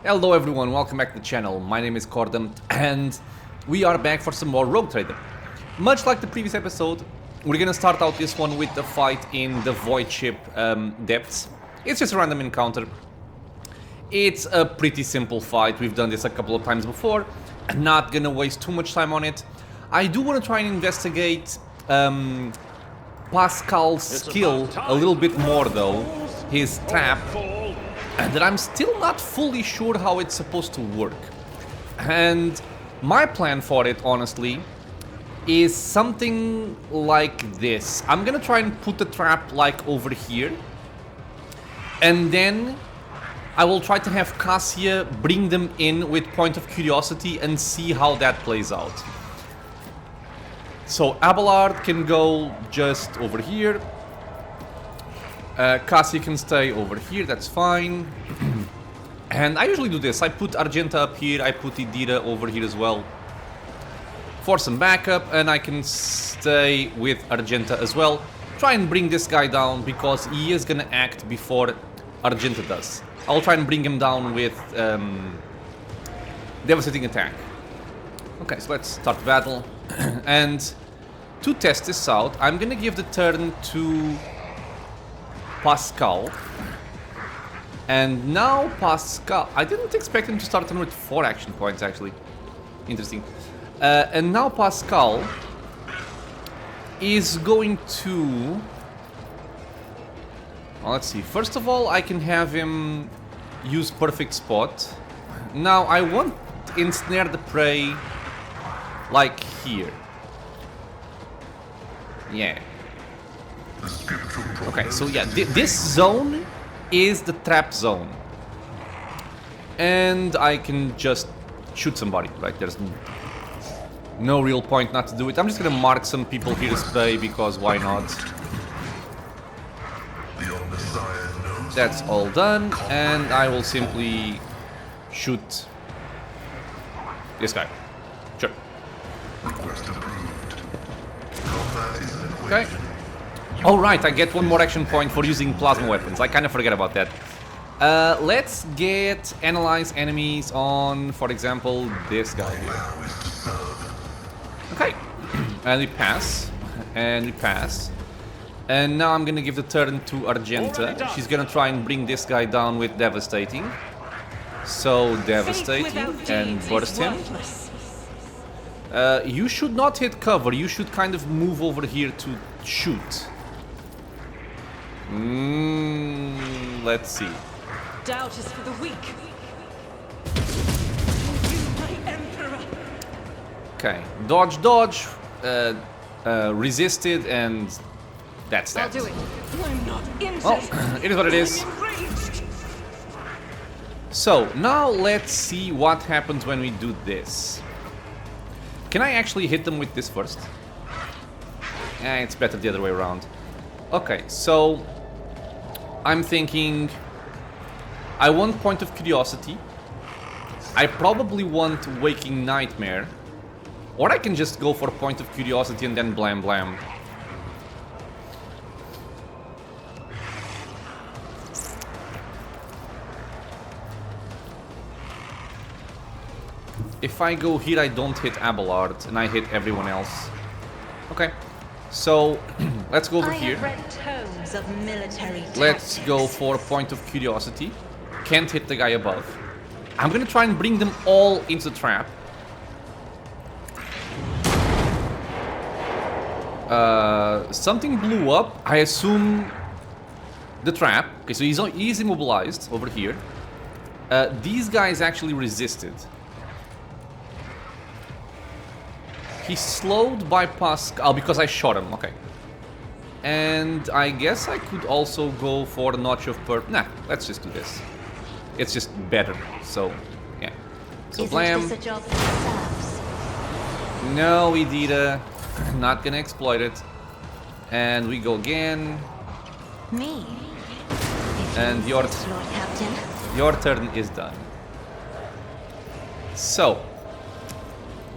Hello everyone, welcome back to the channel. My name is Cordum and we are back for some more Rogue Trader. Much like the previous episode, we're gonna start out this one with the fight in the Void Ship depths. It's just a random encounter. It's a pretty simple fight. We've done this a couple of times before. I'm not gonna waste too much time on it. I do want to try and investigate Pascal's skill a little bit more though. His trap. That I'm still not fully sure how it's supposed to work. And my plan for it, honestly, is something like this. I'm gonna try and put the trap like over here. And then I will try to have Cassia bring them in with Point of Curiosity and see how that plays out. So Abelard can go just over here. Cassie can stay over here, that's fine. And I usually do this. I put Argenta up here, I put Idira over here as well. For some backup, and I can stay with Argenta as well. Try and bring this guy down, because he is gonna act before Argenta does. I'll try and bring him down with Devastating Attack. Okay, so let's start the battle. And to test this out, I'm gonna give the turn to Pascal. And now Pascal... I didn't expect him to start with 4 action points, actually. Interesting. And now Pascal is going to... Well, let's see. First of all, I can have him use Perfect Spot. Now, I want to ensnare the prey like here. Yeah. Okay, so yeah, this zone is the trap zone. And I can just shoot somebody, right? There's no real point not to do it. I'm just gonna mark some people here to stay, because why not? That's all done, and I will simply shoot this guy. Sure. Okay. Oh right, I get 1 more action point for using plasma weapons. I kind of forget about that. Let's get analyze enemies on, for example, this guy here. Okay. And we pass. And we pass. And now I'm gonna give the turn to Argenta. She's gonna try and bring this guy down with Devastating. So, Devastating. And burst him. You should not hit cover. You should kind of move over here to shoot. Let's see. Doubt is for the weak. Okay, dodge, dodge, resisted, and that's that. I'll do it. I'm not Well, it is what it is. So, now let's see what happens when we do this. Can I actually hit them with this first? It's better the other way around. Okay, so I'm thinking I want Point of Curiosity. I probably want Waking Nightmare. Or I can just go for Point of Curiosity and then Blam Blam. If I go here, I don't hit Abelard, and I hit everyone else. Okay. So, let's go over here. Let's go for Point of Curiosity. Can't hit the guy above. I'm gonna try and bring them all into the trap. Something blew up. I assume the trap. Okay, so he's immobilized over here. These guys actually resisted. He's slowed by Pascal because I shot him, okay. And I guess I could also go for the Notch of Purple. Nah, let's just do this. It's just better, so, yeah. So, Blam. No, Idira. Not gonna exploit it. And we go again. Me. And your turn is done. So,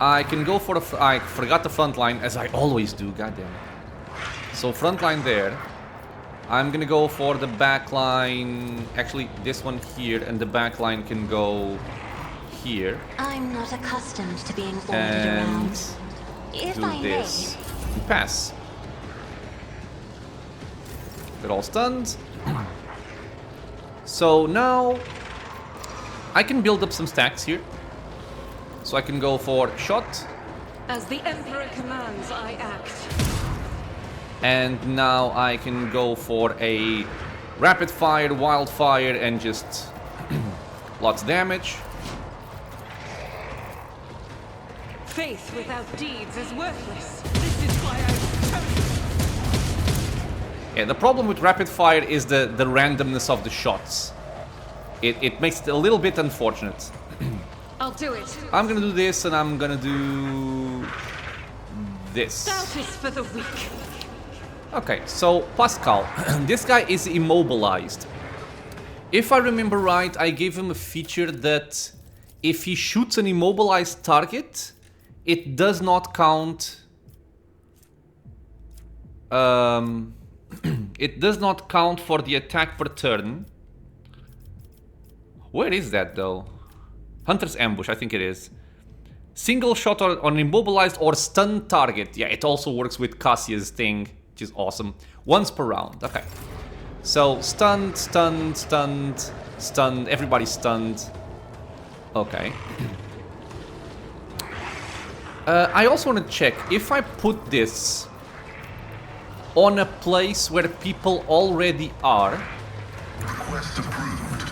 I can go for the... I forgot the front line, as I always do, goddamn. So front line there. I'm gonna go for the back line. Actually, this one here, and the back line can go here. I'm not accustomed to being ordered And around. If do I this. And pass. They're all stunned. So now I can build up some stacks here. So I can go for shot. As the Emperor commands, I act. And now I can go for a rapid fire, wildfire, and just lots of damage. Faith without deeds is worthless. This is why I chose. Yeah, the problem with rapid fire is the randomness of the shots. It makes it a little bit unfortunate. I'll do it. I'm gonna do this, and I'm gonna do this. Doubt is for the weak. Okay, so Pascal, this guy is immobilized. If I remember right, I gave him a feature that if he shoots an immobilized target, it does not count. It does not count for the attack per turn. Where is that though? Hunter's Ambush, I think it is. Single shot on immobilized or stunned target. Yeah, it also works with Cassia's thing, which is awesome. Once per round. Okay. So stunned, stunned, stunned, stunned. Everybody's stunned. Okay. I also want to check if I put this on a place where people already are. Request approved.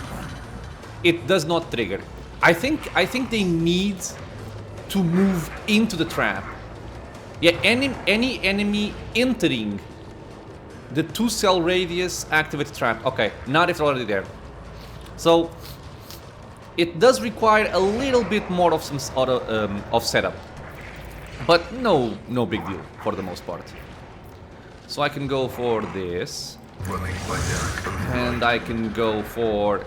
It does not trigger. I think they need to move into the trap. Yeah, any enemy entering the 2-cell radius activate trap. Okay, not if they're already there. So it does require a little bit more of some sort of setup, but no big deal for the most part. So I can go for this, Running by Derek. and I can go for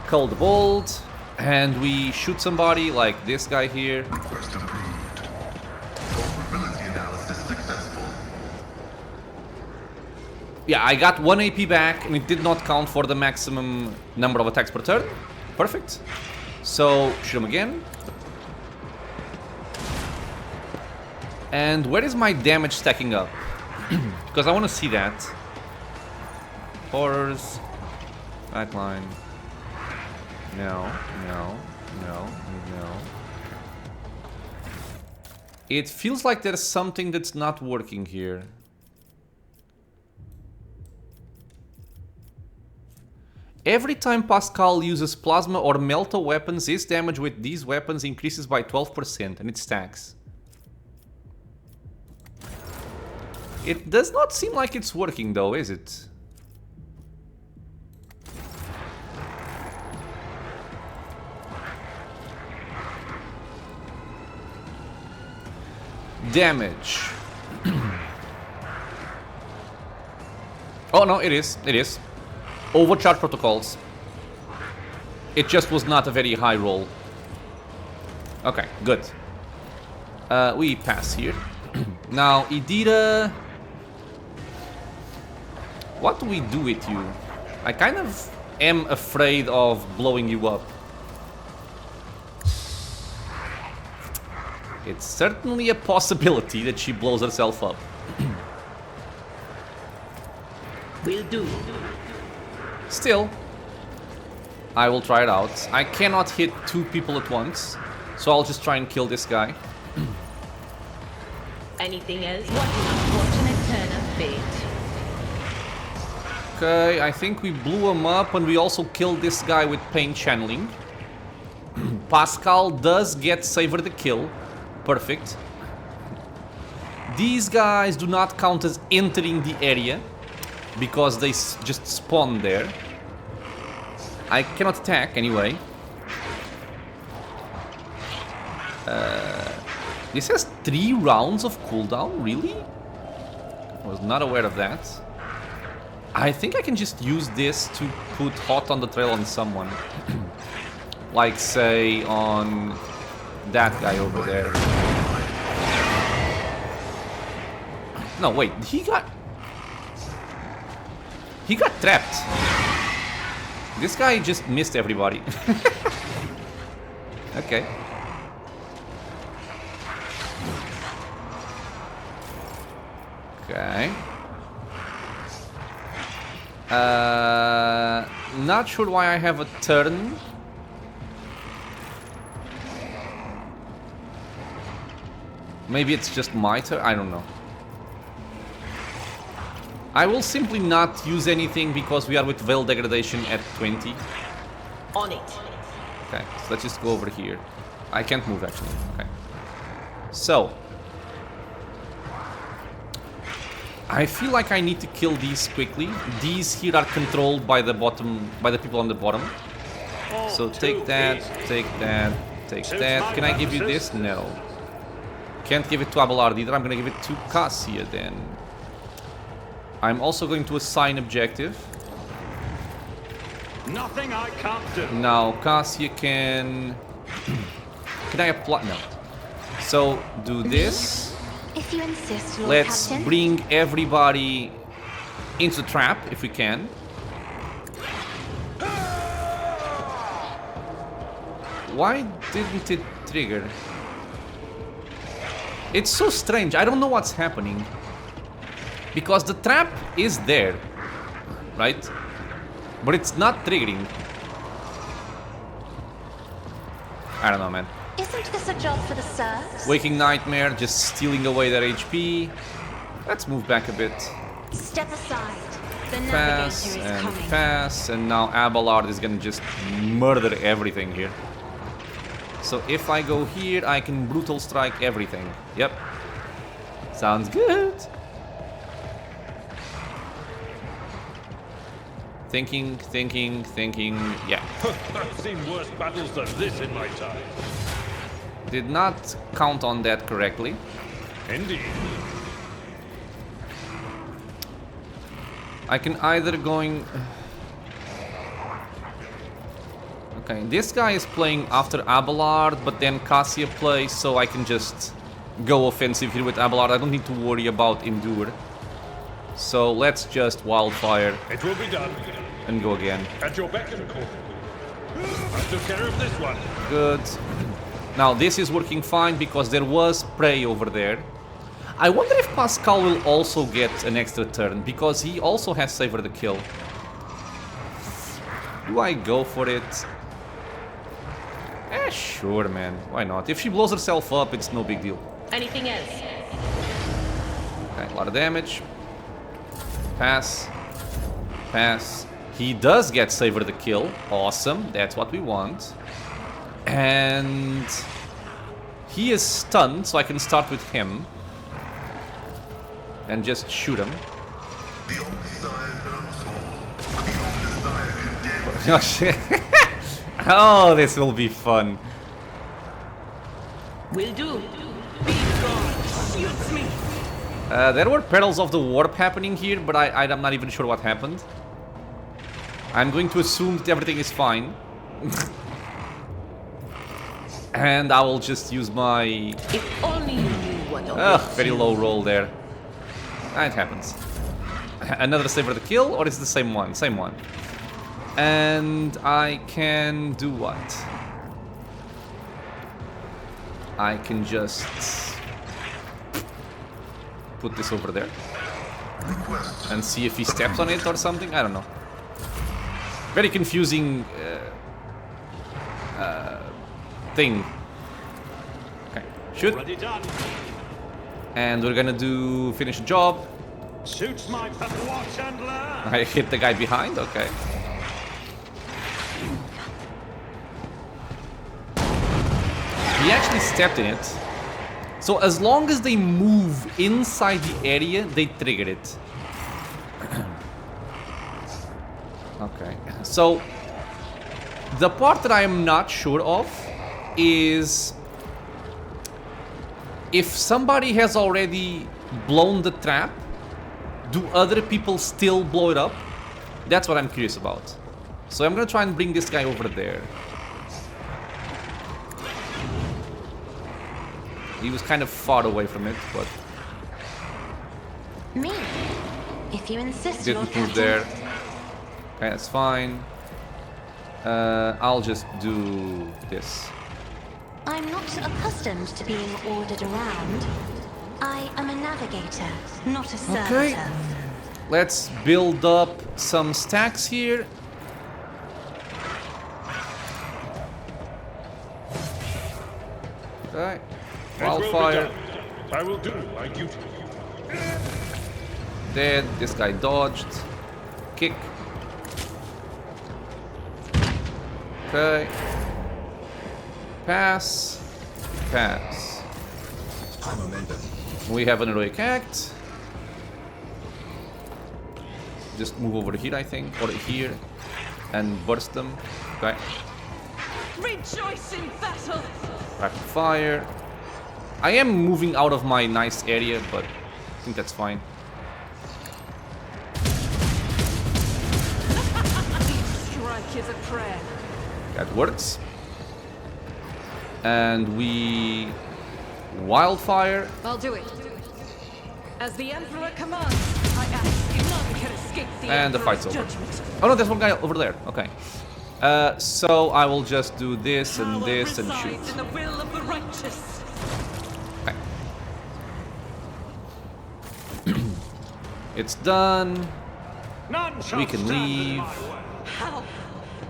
Cold Bolt, and we shoot somebody like this guy here. Request approved. Vulnerability analysis successful. Yeah, I got 1 AP back, and it did not count for the maximum number of attacks per turn. Perfect. So, shoot him again. And where is my damage stacking up? Because I want to see that. Horrors. Backline. No. It feels like there's something that's not working here. Every time Pascal uses plasma or melta weapons, his damage with these weapons increases by 12%, and it stacks. It does not seem like it's working though, is it? Damage. Oh no, it is. Overcharge protocols. It just was not a very high roll. Okay, good. We pass here. Now, Idira... What do we do with you? I kind of am afraid of blowing you up. It's certainly a possibility that she blows herself up. Will do. Still, I will try it out. I cannot hit 2 people at once, so I'll just try and kill this guy. Anything else? What an unfortunate turn of fate. Okay, I think we blew him up, and we also killed this guy with pain channeling. Pascal does get Savor the Kill. Perfect. These guys do not count as entering the area, because they just spawn there. I cannot attack anyway. This has 3 rounds of cooldown, really? I was not aware of that. I think I can just use this to put hot on the trail on someone. Like, say, on that guy over there. No, wait, he got... He got trapped. This guy just missed everybody. Okay. Okay. Not sure why I have a turn. Maybe it's just my turn. I don't know. I will simply not use anything because we are with Veil Degradation at 20. On it. Okay, so let's just go over here. I can't move actually. Okay. So. I feel like I need to kill these quickly. These here are controlled by the bottom, by the people on the bottom. So take that, take that, take that. Can I give you this? No. Can't give it to Abelard either. I'm gonna give it to Cassia then. I'm also going to assign objective. Nothing I can't do. Now Cassia can... Can I apply? No. So do this. If you insist, Lord Let's Captain. bring everybody into the trap if we can. Why didn't it trigger? It's so strange. I don't know what's happening. Because the trap is there, right? But it's not triggering. I don't know, man. Isn't this a job for the sirs? Waking Nightmare, just stealing away their HP. Let's move back a bit. Step aside. The Pass navigator is and coming. pass, and now Abelard is gonna just murder everything here. So if I go here, I can brutal strike everything. Yep. Sounds good. Thinking, yeah. I've seen worse battles than this in my time. Did not count on that correctly. Indeed. I can either going... Okay, this guy is playing after Abelard, but then Cassia plays, so I can just go offensive here with Abelard. I don't need to worry about Endure. So let's just Wildfire It will be done. and go again. At your beck and call. I took care of this one. Good. Now this is working fine because there was prey over there. I wonder if Pascal will also get an extra turn because he also has Savor the Kill. Do I go for it? Sure, man. Why not? If she blows herself up, it's no big deal. Anything else? Okay, a lot of damage. Pass. Pass. He does get Savor the Kill. Awesome. That's what we want. And he is stunned, so I can start with him. And just shoot him. The only sire knows all. The only sire condemns. Oh, shit. Oh, this will be fun. Will do. Shoots me. There were Perils of the Warp happening here, but I'm not even sure what happened. I'm going to assume that everything is fine. And I will just use my... If only you knew what a Ugh, very low roll there. It happens. Another Savor the Kill, or is it the same one? Same one. And I can do what? I can just put this over there and see if he steps on it or something. I don't know. Very confusing thing. Okay, shoot. Already done. And we're gonna do finish the job. Suits my watch and learn. I hit the guy behind. Okay. He actually stepped in it. So as long as they move inside the area, they trigger it. Okay. So the part that I am not sure of is if somebody has already blown the trap, do other people still blow it up? That's what I'm curious about. So I'm gonna try and bring this guy over there. He was kind of far away from it, but Me. If you insist, Lord didn't move Captain. there. Okay, that's fine. I'll just do this. I'm not accustomed to being ordered around. I am a navigator, not a servitor. Okay. Let's build up some stacks here. Okay. Wildfire. I will do my duty. Dead. This guy dodged. Kick. Okay. Pass. Pass. We have an heroic act. Just move over here, I think, or here, and burst them. Okay. Rejoice in battle! Rapid fire. I am moving out of my nice area, but I think that's fine. Each strike is a prayer. That works. And we wildfire. I'll do it. As the Emperor commands, I ask none can escape the And the Emperor's fight's over. judgment. Oh no, there's one guy over there. Okay. So I will just do this and Power this and shoot. resides in the will of the righteous. Okay. It's done. None shall We can stand in leave. my way. How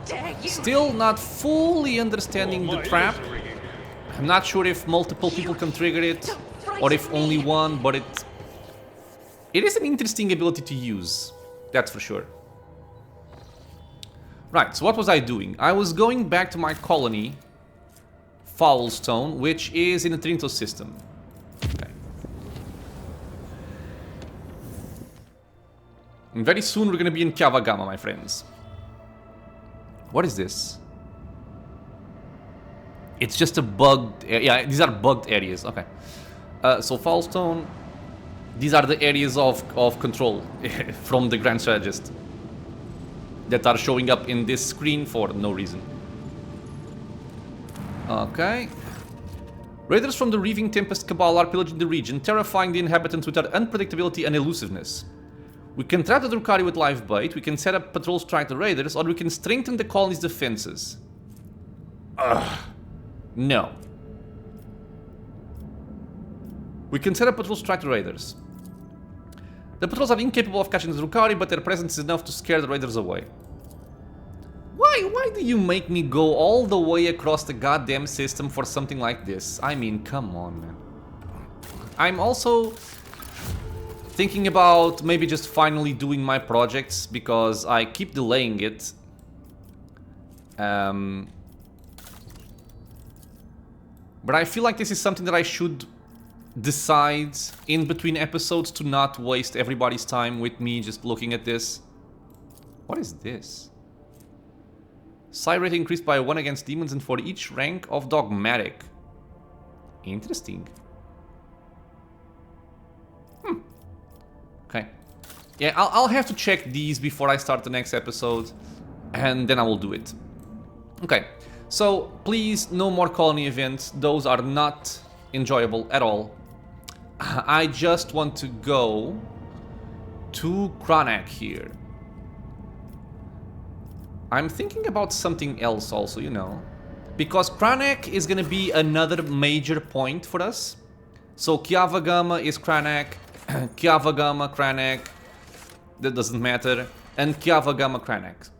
dare you? Still not fully understanding the My trap. ears are ringing. I'm not sure if multiple people can trigger it or if only one, but it is an interesting ability to use. That's for sure. Right, so what was I doing? I was going back to my colony, Foulstone, which is in the Trinitos system. Okay. And very soon we're gonna be in Kiava Gamma, my friends. What is this? It's just a bugged... Yeah, these are bugged areas. Okay. So Foulstone, these are the areas of control from the Grand Strategist that are showing up in this screen for no reason. Okay. Raiders from the Reaving Tempest Cabal are pillaging the region, terrifying the inhabitants with their unpredictability and elusiveness. We can trap the Drukhari with live bait, we can set up patrols to track the raiders, or we can strengthen the colony's defenses. Ugh. No. We can set up patrols to track the raiders. The patrols are incapable of catching the Drukhari, but their presence is enough to scare the raiders away. Why do you make me go all the way across the goddamn system for something like this? I mean, come on, man. I'm also thinking about maybe just finally doing my projects, because I keep delaying it. But I feel like this is something that I should decide in between episodes to not waste everybody's time with me just looking at this. What is this? Psi rate increased by 1 against demons and for each rank of dogmatic. Interesting. Okay. Yeah, I'll have to check these before I start the next episode, and then I will do it. Okay. So, please, no more colony events. Those are not enjoyable at all. I just want to go to Cranach here. I'm thinking about something else also, you know. Because Cranach is gonna be another major point for us. So, Kiava Gamma is Cranach, Kiava Gamma, Cranach, that doesn't matter, and Kiava Gamma, Cranach.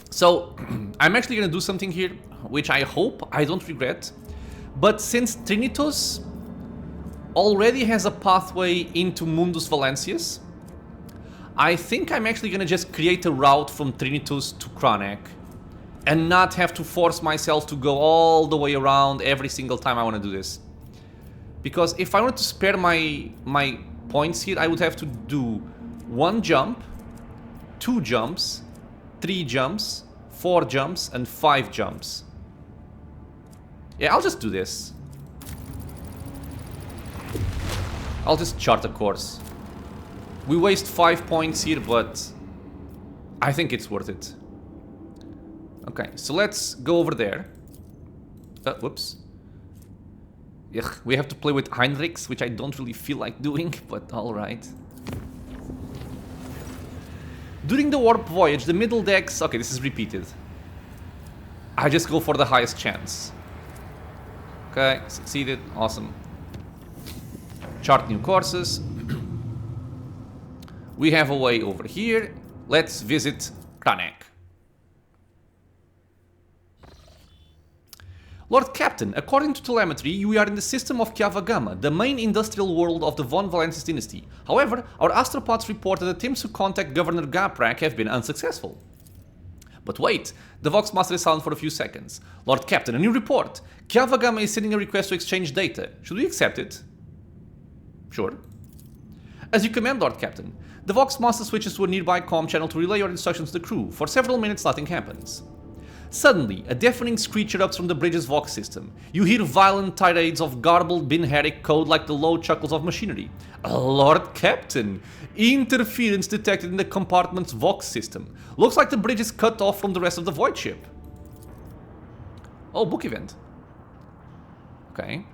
So, I'm actually gonna do something here, which I hope I don't regret. But since Trinitos already has a pathway into Mundus Valencius, I think I'm actually gonna just create a route from Trinitos to Cranach and not have to force myself to go all the way around every single time I want to do this. Because if I wanted to spare my points here, I would have to do 1 jump, 2 jumps, 3 jumps, 4 jumps, and 5 jumps. Yeah, I'll just do this. I'll just chart a course. We waste 5 points here, but I think it's worth it. Okay, so let's go over there. Whoops. Ugh, we have to play with Heinrichs, which I don't really feel like doing, but alright. During the warp voyage, the middle decks... Okay, this is repeated. I just go for the highest chance. Okay, succeeded. Awesome. Chart new courses. We have a way over here. Let's visit Cranach. Lord Captain, according to telemetry, we are in the system of Kiava Gamma, the main industrial world of the Von Valensis dynasty. However, our astropods report that attempts to contact Governor Gaprak have been unsuccessful. But wait, the Vox Master is silent for a few seconds. Lord Captain, a new report. Kiava Gamma is sending a request to exchange data. Should we accept it? Sure. As you command, Lord Captain. The Vox Master switches to a nearby comm channel to relay your instructions to the crew. For several minutes, nothing happens. Suddenly, a deafening screech erupts from the bridge's Vox system. You hear violent tirades of garbled Binheric code like the low chuckles of machinery. Lord Captain, interference detected in the compartment's Vox system. Looks like the bridge is cut off from the rest of the Void ship. Oh, book event. Okay.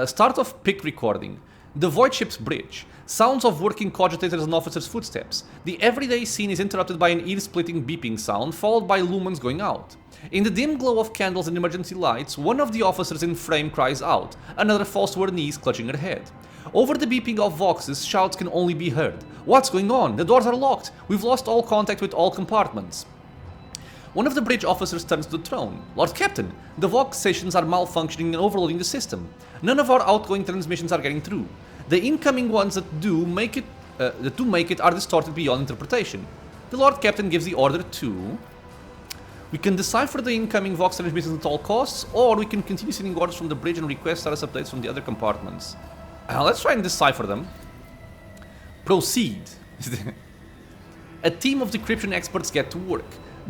Start of pick recording. The Void ship's bridge. Sounds of working cogitators and officers' footsteps. The everyday scene is interrupted by an ear-splitting beeping sound, followed by lumens going out. In the dim glow of candles and emergency lights, one of the officers in frame cries out. Another falls to her knees, clutching her head. Over the beeping of voxes, shouts can only be heard. What's going on? The doors are locked. We've lost all contact with all compartments. One of the bridge officers turns to the throne. Lord Captain, the Vox stations are malfunctioning and overloading the system. None of our outgoing transmissions are getting through. The incoming ones that do make it are distorted beyond interpretation. The Lord Captain gives the order to... We can decipher the incoming Vox transmissions at all costs, or we can continue sending orders from the bridge and request status updates from the other compartments. Let's try and decipher them. Proceed. A team of decryption experts get to work.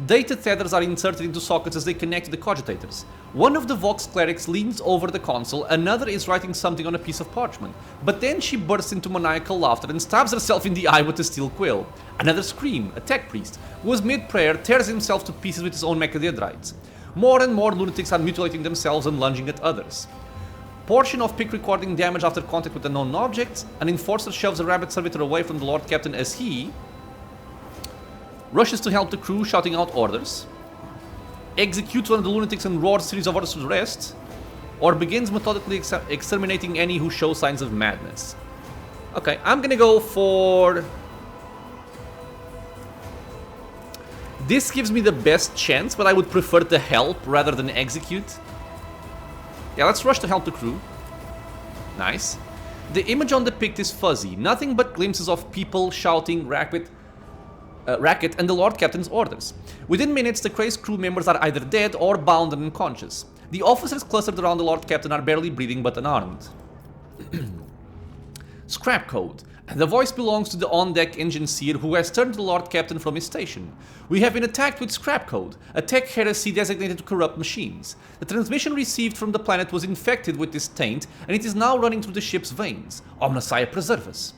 Data tethers are inserted into sockets as they connect to the cogitators. One of the Vox clerics leans over the console, another is writing something on a piece of parchment. But then she bursts into maniacal laughter and stabs herself in the eye with a steel quill. Another scream, a tech priest, who was mid-prayer, tears himself to pieces with his own mechadendrites. More and more lunatics are mutilating themselves and lunging at others. Portion of pick recording damage after contact with unknown objects. An enforcer shoves a rabbit servitor away from the Lord Captain as he... rushes to help the crew, shouting out orders, executes one of the lunatics and roars a series of orders to the rest, or begins methodically exterminating any who show signs of madness. Okay, I'm gonna go for... This gives me the best chance, but I would prefer to help rather than execute. Yeah, let's rush to help the crew. Nice. The image on the pict is fuzzy, nothing but glimpses of people shouting racket and the Lord Captain's orders. Within minutes, the crazed crew members are either dead or bound and unconscious. The officers clustered around the Lord Captain are barely breathing but unarmed. Scrap code. The voice belongs to the on-deck engine seer who has turned the Lord Captain from his station. We have been attacked with scrap code, a tech heresy designated to corrupt machines. The transmission received from the planet was infected with this taint, and it is now running through the ship's veins. Omnissiah preserve us.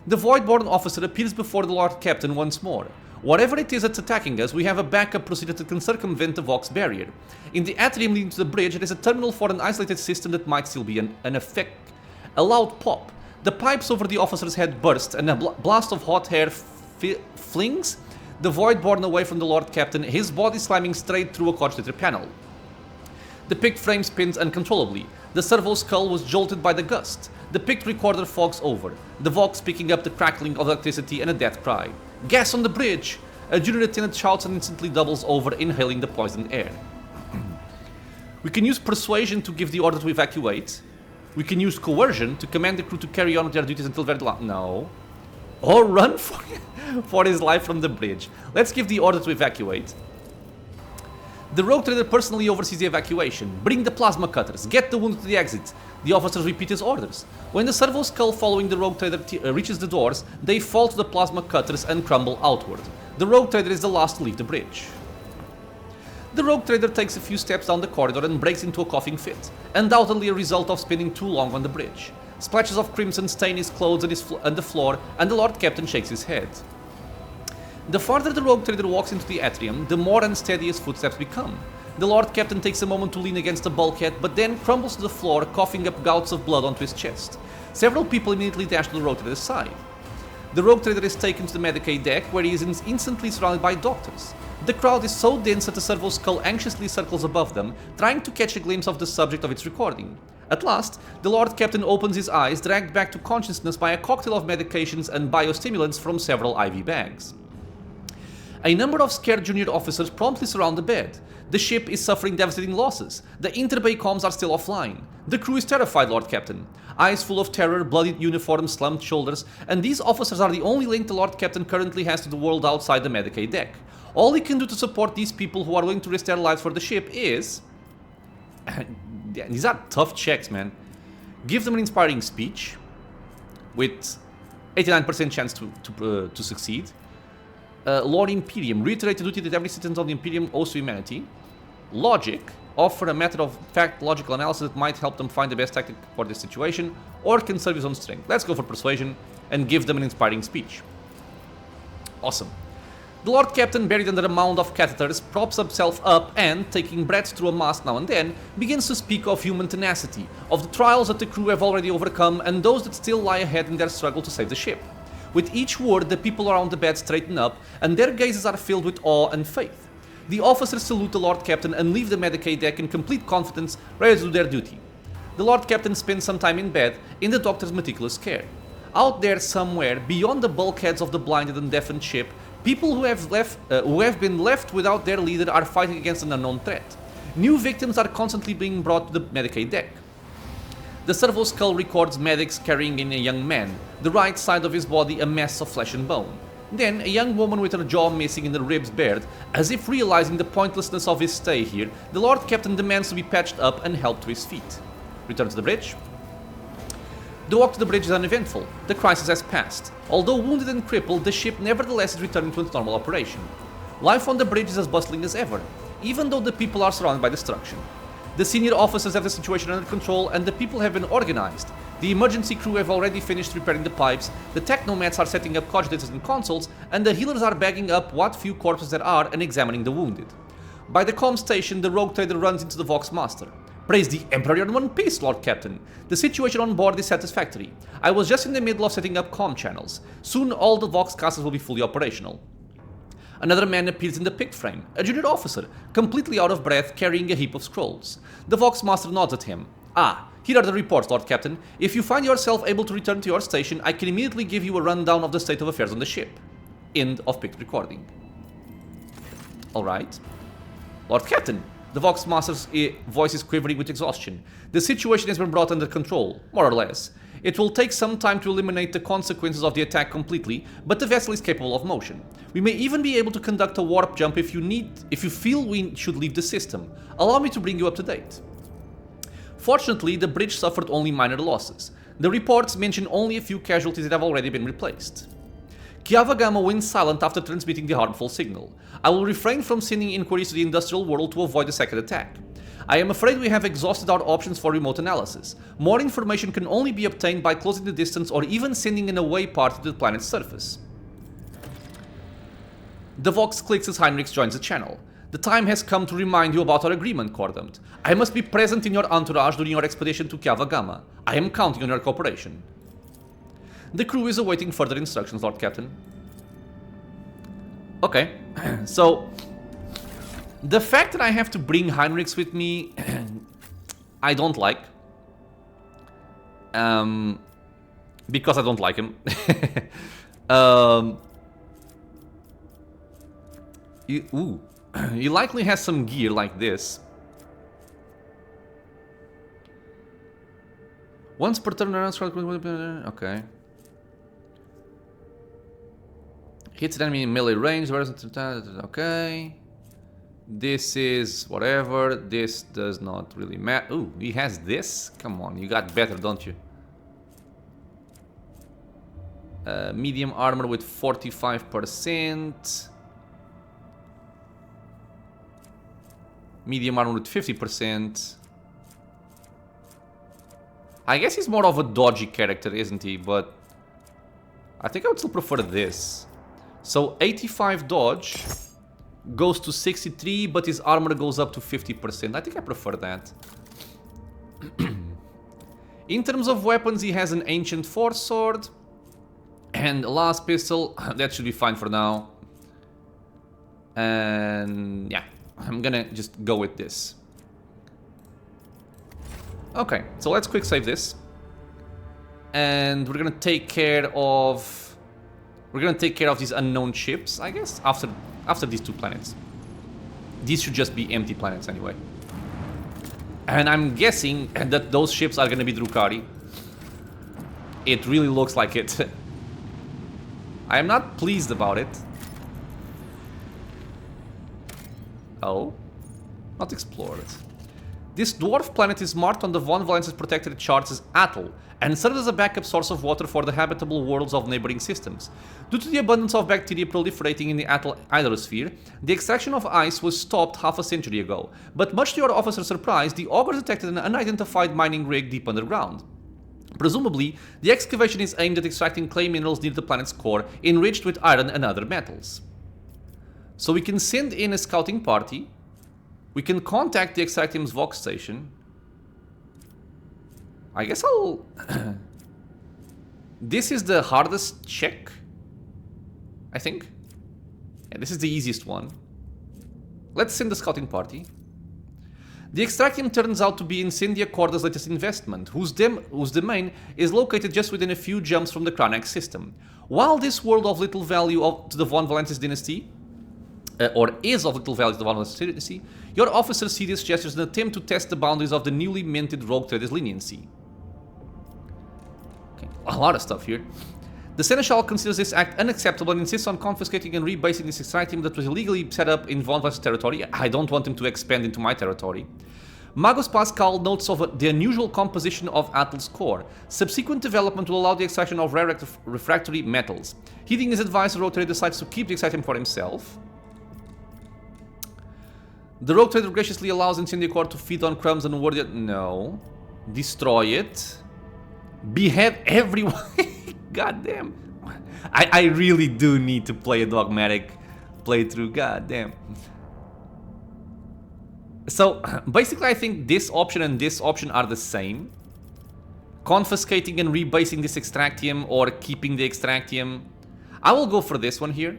The Voidborn officer appears before the Lord Captain once more. Whatever it is that's attacking us, we have a backup procedure that can circumvent the Vox barrier. In the atrium leading to the bridge, there is a terminal for an isolated system that might still be an effect. A loud pop. The pipes over the officer's head burst, and a blast of hot air flings the Voidborn away from the Lord Captain, his body slamming straight through a cogitator panel. The picked frame spins uncontrollably. The servo skull was jolted by the gust. The picked recorder fogs over, the Vox picking up the crackling of electricity and a death cry. Gas on the bridge! A junior lieutenant shouts and instantly doubles over, inhaling the poisoned air. We can use persuasion to give the order to evacuate. We can use coercion to command the crew to carry on with their duties until very long. No. Or run for his life from the bridge. Let's give the order to evacuate. The rogue trader personally oversees the evacuation. Bring the plasma cutters. Get the wounded to the exit. The officers repeat his orders. When the servo skull following the rogue trader reaches the doors, they fall to the plasma cutters and crumble outward. The rogue trader is the last to leave the bridge. The rogue trader takes a few steps down the corridor and breaks into a coughing fit, undoubtedly a result of spending too long on the bridge. Splashes of crimson stain his clothes and the floor, and the Lord Captain shakes his head. The farther the rogue trader walks into the atrium, the more unsteady his footsteps become. The Lord Captain takes a moment to lean against the bulkhead, but then crumbles to the floor, coughing up gouts of blood onto his chest. Several people immediately dash to the rogue trader's side. The rogue trader is taken to the Medicaid deck, where he is instantly surrounded by doctors. The crowd is so dense that the servo skull anxiously circles above them, trying to catch a glimpse of the subject of its recording. At last, the Lord Captain opens his eyes, dragged back to consciousness by a cocktail of medications and biostimulants from several IV bags. A number of scared junior officers promptly surround the bed. The ship is suffering devastating losses. The interbay comms are still offline. The crew is terrified, Lord Captain. Eyes full of terror, bloodied uniforms, slumped shoulders, and these officers are the only link the Lord Captain currently has to the world outside the Medicaid deck. All he can do to support these people who are willing to risk their lives for the ship is... These are tough checks, man. Give them an inspiring speech with 89% chance to succeed. Lord Imperium, reiterate the duty that every citizen of the Imperium owes to humanity. Logic, offer a method of fact logical analysis that might help them find the best tactic for this situation, or conserve his own strength. Let's go for persuasion and give them an inspiring speech. Awesome. The Lord Captain, buried under a mound of catheters, props himself up and, taking breaths through a mask now and then, begins to speak of human tenacity, of the trials that the crew have already overcome and those that still lie ahead in their struggle to save the ship. With each word, the people around the bed straighten up, and their gazes are filled with awe and faith. The officers salute the Lord Captain and leave the Medicaid deck in complete confidence, ready to do their duty. The Lord Captain spends some time in bed, in the doctor's meticulous care. Out there somewhere, beyond the bulkheads of the blinded and deafened ship, people who have been left without their leader are fighting against an unknown threat. New victims are constantly being brought to the Medicaid deck. The servo skull records medics carrying in a young man, the right side of his body a mess of flesh and bone. Then, a young woman with her jaw missing and the ribs bared, as if realizing the pointlessness of his stay here, the Lord Captain demands to be patched up and helped to his feet. Return to the bridge. The walk to the bridge is uneventful. The crisis has passed. Although wounded and crippled, the ship nevertheless is returning to its normal operation. Life on the bridge is as bustling as ever, even though the people are surrounded by destruction. The senior officers have the situation under control and the people have been organized. The emergency crew have already finished repairing the pipes, the technomats are setting up cogitators and consoles, and the healers are bagging up what few corpses there are and examining the wounded. By the comm station, the rogue trader runs into the Vox Master. Praise the Emperor in one piece, Lord Captain. The situation on board is satisfactory. I was just in the middle of setting up comm channels. Soon all the Vox castles will be fully operational. Another man appears in the pict frame, a junior officer, completely out of breath, carrying a heap of scrolls. The Vox Master nods at him. Ah, here are the reports, Lord Captain. If you find yourself able to return to your station, I can immediately give you a rundown of the state of affairs on the ship. End of pict recording. Alright. Lord Captain, the Vox Master's voice is quivering with exhaustion. The situation has been brought under control, more or less. It will take some time to eliminate the consequences of the attack completely, but the vessel is capable of motion. We may even be able to conduct a warp jump if you feel we should leave the system. Allow me to bring you up to date. Fortunately, the bridge suffered only minor losses. The reports mention only a few casualties that have already been replaced. Kiava Gamma went silent after transmitting the harmful signal. I will refrain from sending inquiries to the industrial world to avoid a second attack. I am afraid we have exhausted our options for remote analysis. More information can only be obtained by closing the distance or even sending an away party to the planet's surface. The Vox clicks as Heinrich joins the channel. The time has come to remind you about our agreement, Cordant. I must be present in your entourage during your expedition to Kiava Gamma. I am counting on your cooperation. The crew is awaiting further instructions, Lord Captain. Okay, so... the fact that I have to bring Heinrichs with me, I don't like. Because I don't like him. He likely has some gear like this. Once per turn around, okay. Hits an enemy in melee range, okay. This is whatever, this does not really matter. Ooh, he has this? Come on, you got better, don't you? Medium armor with 45%. Medium armor with 50%. I guess he's more of a dodgy character, isn't he? But I think I would still prefer this. So 85 dodge goes to 63, but his armor goes up to 50%. I think I prefer that. In terms of weapons, he has an ancient force sword. And the last pistol, that should be fine for now. And yeah, I'm gonna just go with this. Okay, so let's quick save this. And we're gonna take care of... We're gonna take care of these unknown ships, I guess, after these two planets. These should just be empty planets anyway. And I'm guessing that those ships are gonna be Drukhari. It really looks like it. I am not pleased about it. Oh? Not explored. This dwarf planet is marked on the Von Valence's protected charts as Atoll, and serves as a backup source of water for the habitable worlds of neighboring systems. Due to the abundance of bacteria proliferating in the Atoll hydrosphere, the extraction of ice was stopped half a century ago, but much to your officer's surprise, the augurs detected an unidentified mining rig deep underground. Presumably, the excavation is aimed at extracting clay minerals near the planet's core, enriched with iron and other metals. So we can send in a scouting party. We can contact the Extractium's Vox station. I guess I'll... This is the hardest check, I think. Yeah, this is the easiest one. Let's send the scouting party. The Extractium turns out to be Incendia Corda's latest investment, whose domain is located just within a few jumps from the Cranach system. While this world of little value to the Von Valence's dynasty, or is of little value to the Von Valence's dynasty, your officers see these gestures as an attempt to test the boundaries of the newly minted rogue trader's leniency. Okay, a lot of stuff here. The Seneschal considers this act unacceptable and insists on confiscating and rebasing this Extractium that was illegally set up in Von Valence's territory. I don't want him to expand into my territory. Magus Pascal notes of the unusual composition of Atoll's core. Subsequent development will allow the extraction of rare refractory metals. Heeding his advice, the rogue trader decides to keep the Extractium for himself. The rogue trader graciously allows Incendia Core to feed on crumbs and worthy... No. Destroy it. Behead everyone. God damn. I really do need to play a dogmatic playthrough. God damn. So, basically I think this option and this option are the same. Confiscating and rebasing this Extractium or keeping the Extractium. I will go for this one here.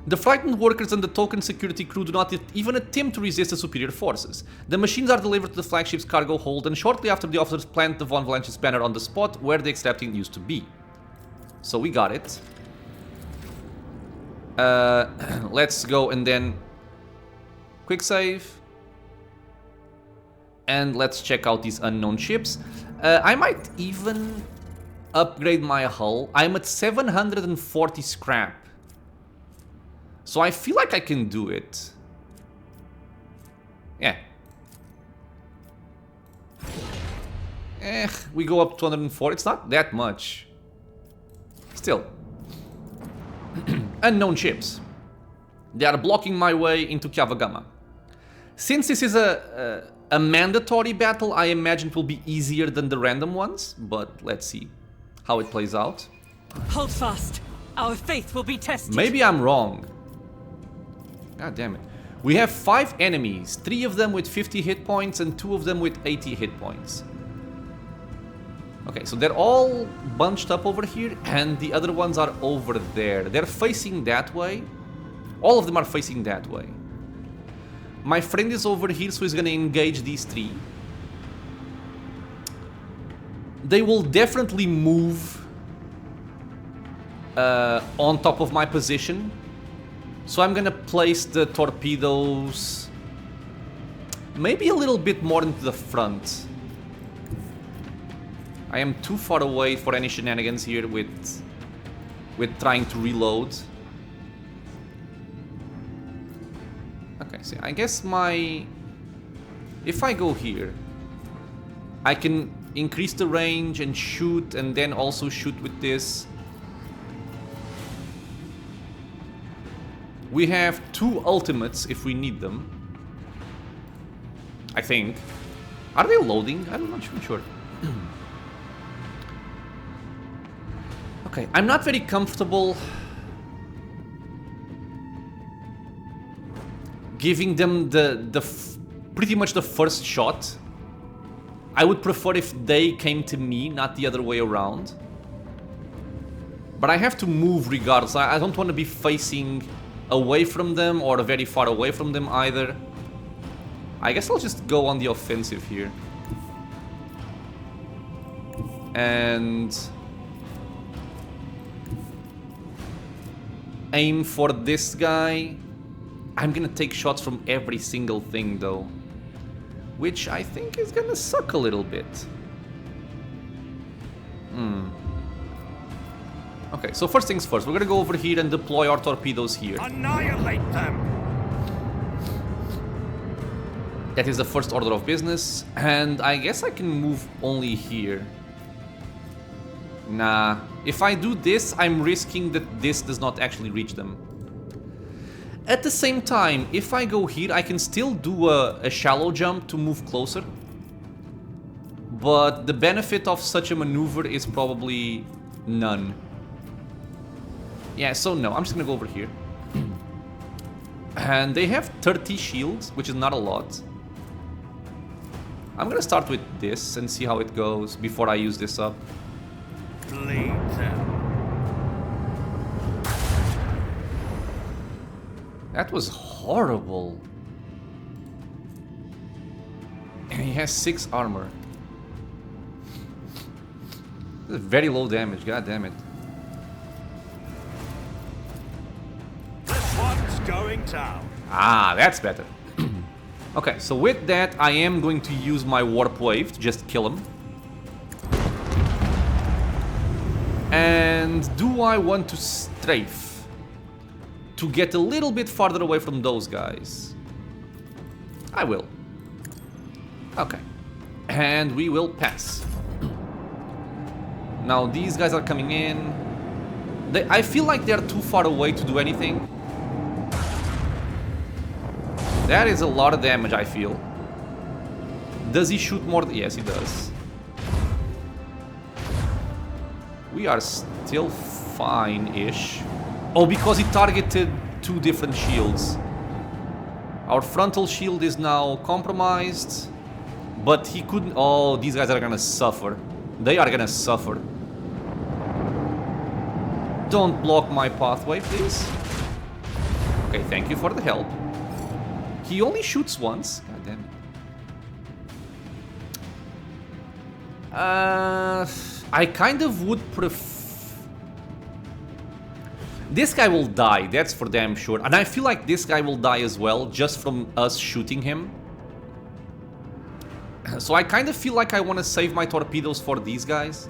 The frightened workers and the token security crew do not even attempt to resist the superior forces. The machines are delivered to the flagship's cargo hold, and shortly after the officers plant the Von Valence's banner on the spot where the Extractium used to be. So we got it. Let's go and then quick save. And let's check out these unknown ships. I might even upgrade my hull. I'm at 740 scrap. So I feel like I can do it. Yeah. We go up to 204. It's not that much. Still. Unknown ships. They are blocking my way into Kiava Gamma. Since this is a mandatory battle, I imagine it will be easier than the random ones. But let's see how it plays out. Hold fast. Our faith will be tested. Maybe I'm wrong. God damn it. We have 5 enemies, 3 of them with 50 hit points and 2 of them with 80 hit points. Okay, so they're all bunched up over here and the other ones are over there. They're facing that way. All of them are facing that way. My friend is over here, so he's gonna engage these 3. They will definitely move on top of my position. So I'm gonna place the torpedoes maybe a little bit more into the front. I am too far away for any shenanigans here with trying to reload. Okay, so I guess if I go here, I can increase the range and shoot and then also shoot with this. We have 2 ultimates if we need them. I think. Are they loading? I'm not sure. Okay, I'm not very comfortable giving them pretty much the first shot. I would prefer if they came to me, not the other way around. But I have to move regardless. I don't want to be facing away from them or very far away from them either. I guess I'll just go on the offensive here. And aim for this guy. I'm gonna take shots from every single thing though, which I think is gonna suck a little bit. Okay, so first things first, we're gonna go over here and deploy our torpedoes here. Annihilate them! That is the first order of business, and I guess I can move only here. Nah, if I do this, I'm risking that this does not actually reach them. At the same time, if I go here, I can still do a shallow jump to move closer. But the benefit of such a maneuver is probably none. Yeah, so no, I'm just gonna go over here. And they have 30 shields, which is not a lot. I'm gonna start with this and see how it goes before I use this up. Bleed them. That was horrible. And he has 6 armor. This is very low damage, god damn it. This one's going down. Ah, that's better. Okay, so with that, I am going to use my warp wave to just kill him. And do I want to strafe to get a little bit farther away from those guys? I will. Okay. And we will pass. Now these guys are coming in. I feel like they're too far away to do anything. That is a lot of damage, I feel. Does he shoot more? Yes, he does. We are still fine-ish. Oh, because he targeted 2 different shields. Our frontal shield is now compromised. But he couldn't... Oh, these guys are gonna suffer. They are gonna suffer. Don't block my pathway, please. Okay, thank you for the help. He only shoots once. God damn it. I kind of would This guy will die, that's for damn sure. And I feel like this guy will die as well, just from us shooting him. So I kind of feel like I want to save my torpedoes for these guys.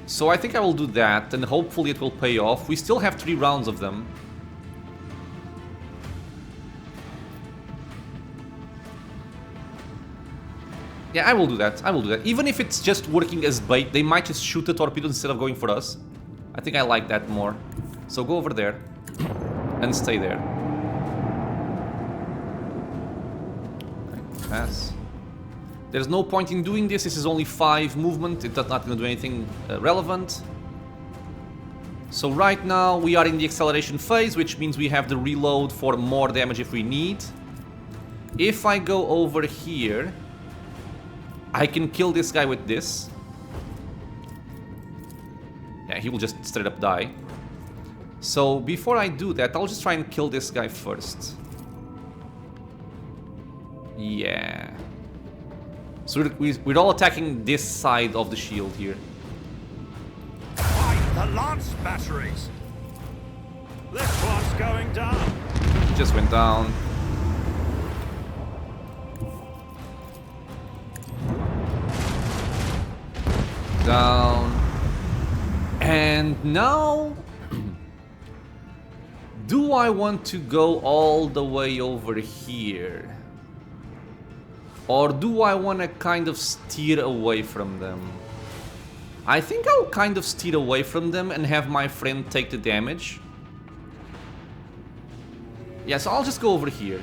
So I think I will do that, and hopefully it will pay off. We still have 3 rounds of them. Yeah, I will do that. I will do that. Even if it's just working as bait, they might just shoot the torpedoes instead of going for us. I think I like that more. So go over there and stay there. Okay, pass. There's no point in doing this. This is only 5 movement. It's not going to do anything relevant. So right now we are in the acceleration phase, which means we have the reload for more damage if we need. If I go over here, I can kill this guy with this. Yeah, he will just straight up die. So before I do that, I'll just try and kill this guy first. Yeah. So we're all attacking this side of the shield here. Fight the lance batteries. This one's going down. Just went down. Down. And now... do I want to go all the way over here? Or do I want to kind of steer away from them? I think I'll kind of steer away from them and have my friend take the damage. Yeah, so I'll just go over here.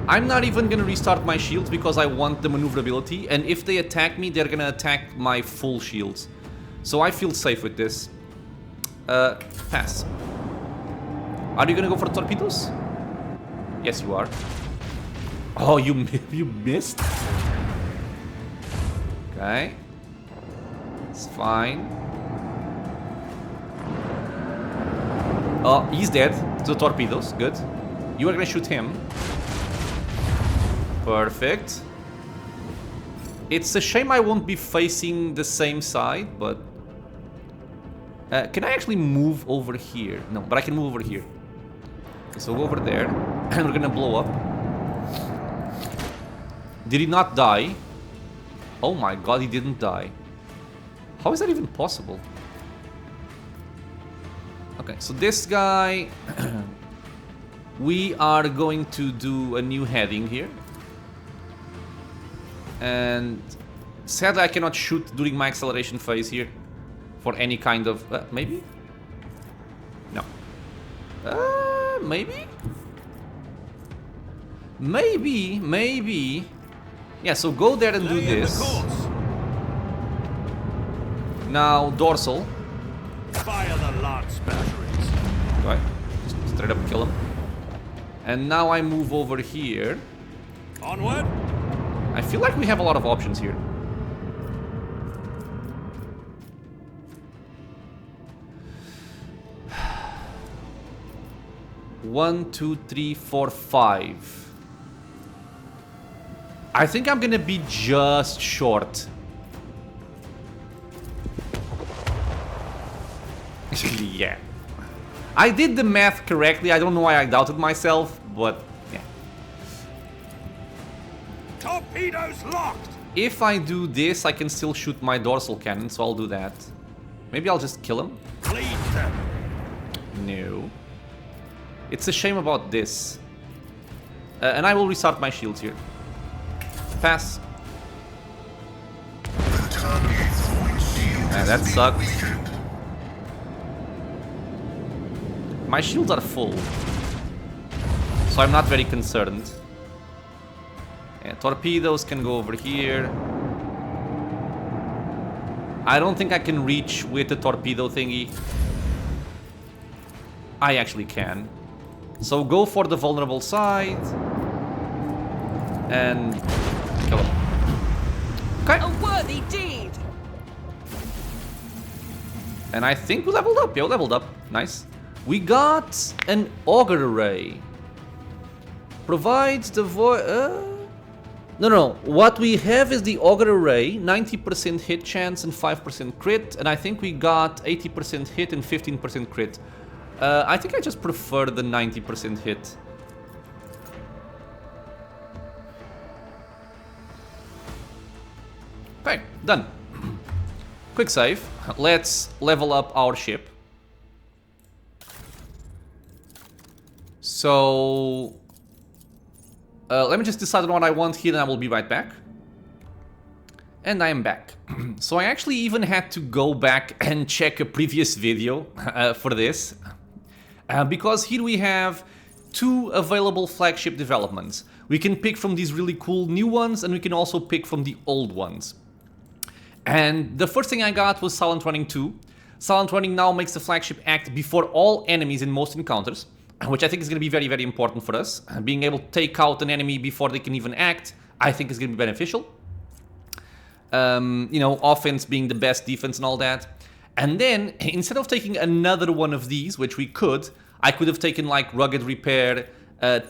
I'm not even gonna restart my shields because I want the maneuverability, and if they attack me, they're gonna attack my full shields. So I feel safe with this. Pass. Are you gonna go for torpedoes? Yes, you are. Oh, you missed? Okay. It's fine. Oh, he's dead to the torpedoes. Good. You are gonna shoot him. Perfect. It's a shame I won't be facing the same side, but... can I actually move over here? No, but I can move over here. Okay, so go over there, and we're gonna blow up. Did he not die? Oh my god, he didn't die. How is that even possible? Okay, so this guy... we are going to do a new heading here. And... sadly, I cannot shoot during my acceleration phase here. For any kind of... maybe? No. Maybe? Maybe. Yeah, so go there and do this. Now, dorsal. Fire the lance batteries. Right. Just straight up kill him. And now I move over here. Onward. I feel like we have a lot of options here. One, two, three, four, five. I think I'm gonna be just short. Yeah. I did the math correctly. I don't know why I doubted myself, but yeah. Torpedoes locked. If I do this, I can still shoot my dorsal cannon, so I'll do that. Maybe I'll just kill him. Lead them. No. It's a shame about this. And I will restart my shields here. Pass. That sucks. My shields are full, so I'm not very concerned. Yeah, torpedoes can go over here. I don't think I can reach with the torpedo thingy. I actually can. So go for the vulnerable side. And kill him. Okay. A worthy deed. And I think we leveled up. Yeah, we leveled up. Nice. We got an auger array. Provides the No. What we have is the auger array, 90% hit chance and 5% crit. And I think we got 80% hit and 15% crit. I think I just prefer the 90% hit. Okay, done. Quick save. Let's level up our ship. So... let me just decide on what I want here and I will be right back. And I am back. So I actually even had to go back and check a previous video for this. Because here we have two available flagship developments. We can pick from these really cool new ones and we can also pick from the old ones. And the first thing I got was Silent Running 2. Silent Running now makes the flagship act before all enemies in most encounters, which I think is going to be very, very important for us. Being able to take out an enemy before they can even act, I think is going to be beneficial. You know, offense being the best defense and all that. And then, instead of taking another one of these, which we could, I could have taken like Rugged Repair,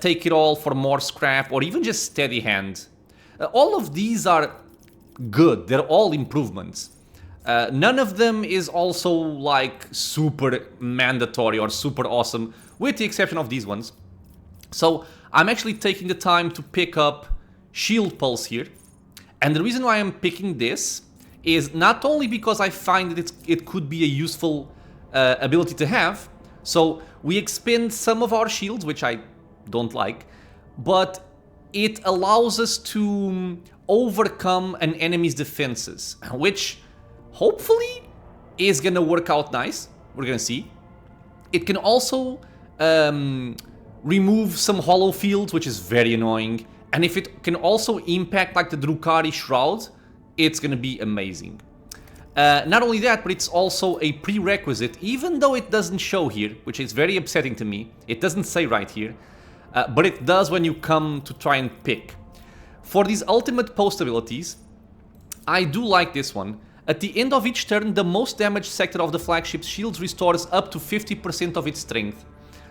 Take It All for more scrap, or even just Steady Hand. All of these are good, they're all improvements. None of them is also like super mandatory or super awesome, with the exception of these ones. So I'm actually taking the time to pick up Shield Pulse here. And the reason why I'm picking this is not only because I find that it could be a useful ability to have. So we expend some of our shields, which I don't like, but it allows us to overcome an enemy's defenses, which hopefully is gonna work out nice. We're gonna see. It can also remove some hollow fields, which is very annoying. And if it can also impact like the Drukhari Shroud, it's gonna be amazing. Not only that, but it's also a prerequisite, even though it doesn't show here, which is very upsetting to me. It doesn't say right here, but it does when you come to try and pick. For these ultimate post abilities, I do like this one. At the end of each turn, the most damaged sector of the flagship's shields restores up to 50% of its strength.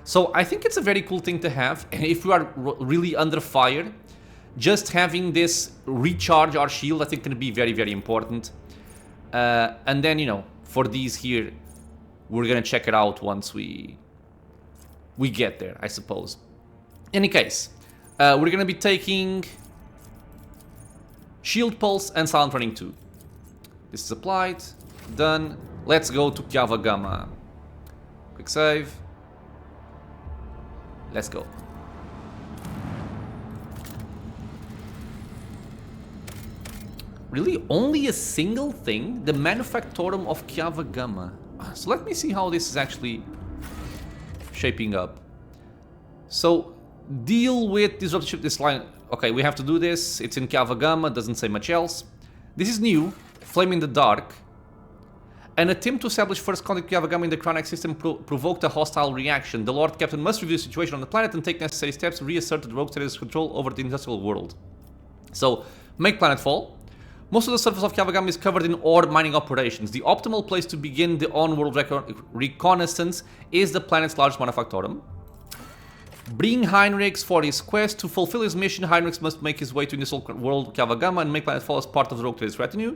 So I think it's a very cool thing to have. And if we are really under fire, just having this recharge our shield, I think can be very, very important. And then, you know, for these here, we're gonna check it out once we get there, I suppose. In any case, we're gonna be taking Shield Pulse and Silent Running 2. This is applied, done. Let's go to Kiava Gamma. Quick save. Let's go. Really? Only a single thing? The Manufactorum of Kiava Gamma. So let me see how this is actually shaping up. So, deal with disruption. This line. Okay, we have to do this. It's in Kiava Gamma, doesn't say much else. This is new. Flame in the Dark. An attempt to establish first contact with Kiava Gamma in the Cranach system provoked a hostile reaction. The Lord Captain must review the situation on the planet and take necessary steps to reassert the rogue terrorist control over the industrial world. So, make planetfall. Most of the surface of Kiava Gamma is covered in ore mining operations. The optimal place to begin the on-world reconnaissance is the planet's largest manufactorum. Bring Heinrichs for his quest. To fulfill his mission, Heinrichs must make his way to this world Kiava Gamma and make planetfall as part of the rogue terrorist retinue.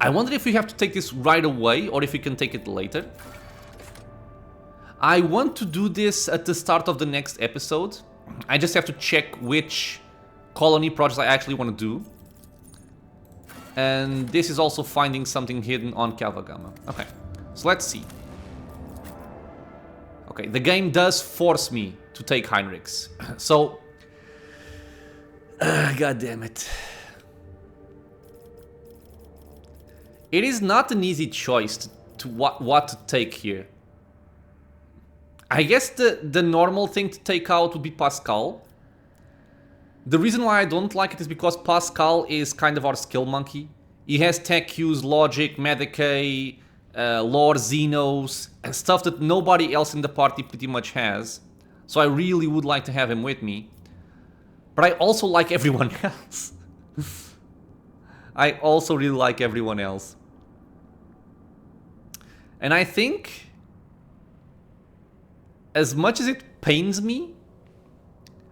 I wonder if we have to take this right away or if we can take it later. I want to do this at the start of the next episode. I just have to check which colony projects I actually want to do. And this is also finding something hidden on Kiava Gamma. Okay, so let's see. Okay, the game does force me to take Heinrichs. So, god damn it. It is not an easy choice to what to take here. I guess the normal thing to take out would be Pascal. The reason why I don't like it is because Pascal is kind of our skill monkey. He has tech Qs, logic, Medicae, lore Xenos, and stuff that nobody else in the party pretty much has. So I really would like to have him with me. But I also like everyone else. I also really like everyone else. And I think, as much as it pains me,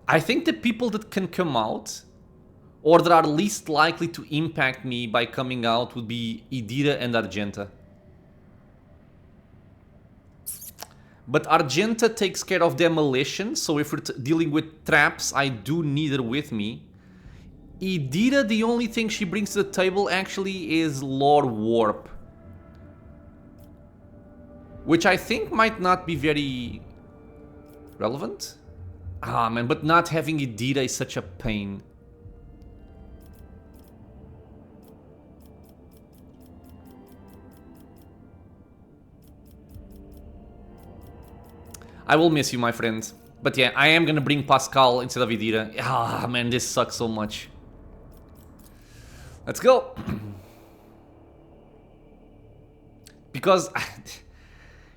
I think the people that can come out, or that are least likely to impact me by coming out, would be Idira and Argenta. But Argenta takes care of demolition, so if we're dealing with traps, I do need her with me. Idira, the only thing she brings to the table actually is lore warp. Which I think might not be very relevant. Ah man, but not having Idira is such a pain. I will miss you, my friend. But yeah, I am gonna bring Pascal instead of Idira. Ah man, this sucks so much. Let's go. Because